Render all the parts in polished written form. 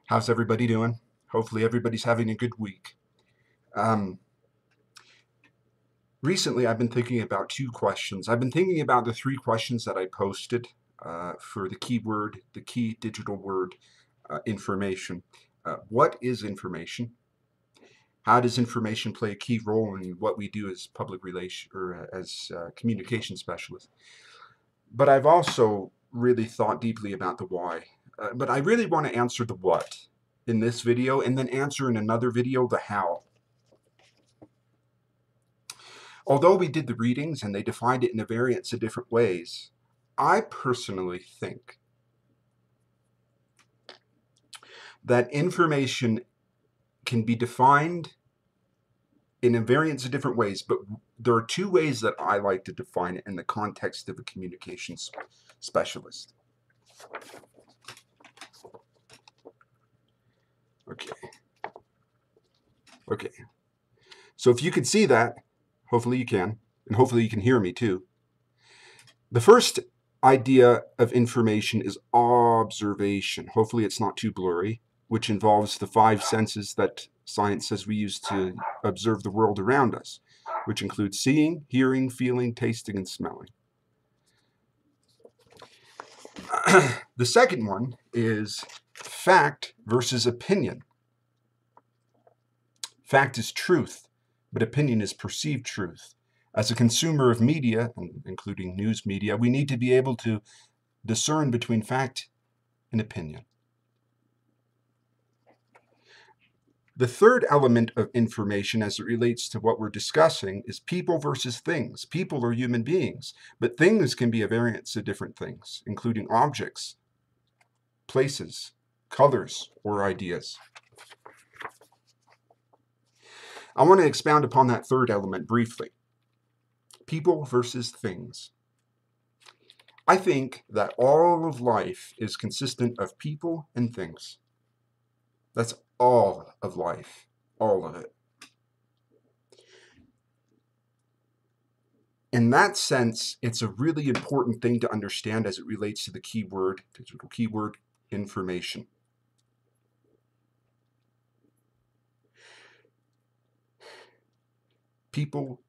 How's everybody doing? Hopefully everybody's having a good week. Um, Recently, I've been thinking about two questions. I've been thinking about the three questions that I posted for the key digital word, information. What is information? How does information play a key role in what we do as public relation or as communication specialists? But I've also really thought deeply about the why. But I really want to answer the what in this video and then answer in another video the how. Although we did the readings and they defined it in a variance of different ways, I personally think that information can be defined in a variance of different ways, but there are two ways that I like to define it in the context of a communications specialist. Okay. So if you can see that, hopefully you can, and hopefully you can hear me too. The first idea of information is observation. Hopefully it's not too blurry, which involves the five senses that science says we use to observe the world around us, which includes seeing, hearing, feeling, tasting, and smelling. The second one is fact versus opinion. Fact is truth, but opinion is perceived truth. As a consumer of media, including news media, we need to be able to discern between fact and opinion. The third element of information as it relates to what we're discussing is people versus things. People are human beings, but things can be a variance of different things, including objects, places, colors, or ideas. I want to expound upon that third element briefly. People versus things. I think that all of life is consistent of people and things. That's all of life, all of it. In that sense, it's a really important thing to understand as it relates to the keyword, digital keyword, information. People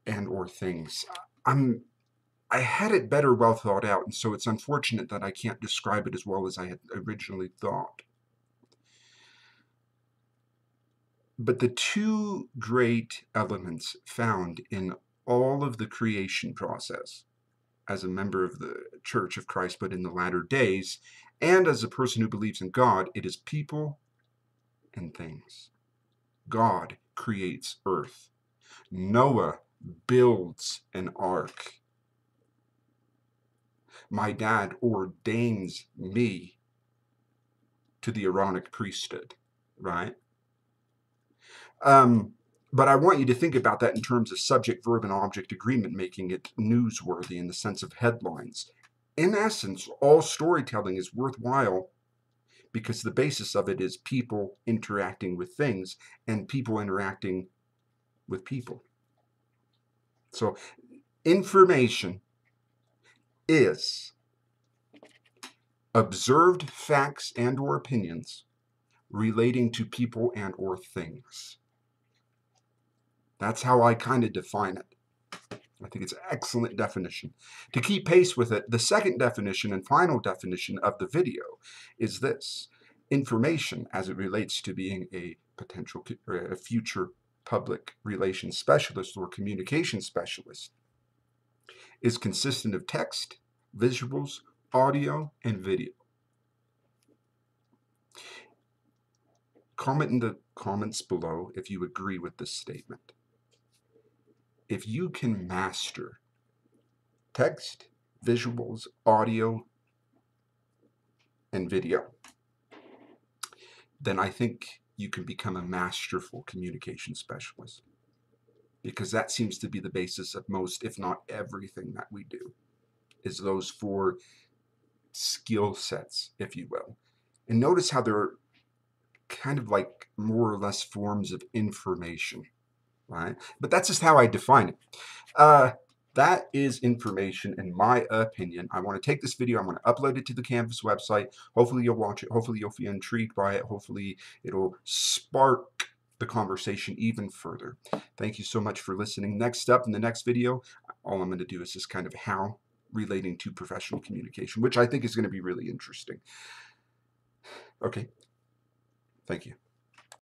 and or things. I had it better well thought out, and so it's unfortunate that I can't describe it as well as I had originally thought. But the two great elements found in all of the creation process, as a member of the Church of Christ, but in the latter days, and as a person who believes in God, it is people and things. God creates earth. Noah builds an ark. My dad ordains me to the Aaronic priesthood, right? But I want you to think about that in terms of subject, verb, and object agreement, making it newsworthy in the sense of headlines. In essence, all storytelling is worthwhile because the basis of it is people interacting with things and people interacting with people. So information is observed facts and or opinions relating to people and or things. That's how I kind of define it. I think it's an excellent definition. To keep pace with it, the second definition and final definition of the video is this. Information, as it relates to being a potential or a future public relations specialist or communication specialist, is consistent of text, visuals, audio, and video. Comment in the comments below if you agree with this statement. If you can master text, visuals, audio, and video, then I think you can become a masterful communication specialist, because that seems to be the basis of most, if not everything that we do, is those four skill sets, if you will. And notice how they're kind of like more or less forms of information, right? But that's just how I define it. that is information, in my opinion. I want to take this video, I'm going to upload it to the Canvas website. Hopefully you'll watch it. Hopefully you'll feel intrigued by it. Hopefully it'll spark the conversation even further. Thank you so much for listening. Next up, in the next video, all I'm going to do is just kind of how relating to professional communication, which I think is going to be really interesting. Okay. Thank you.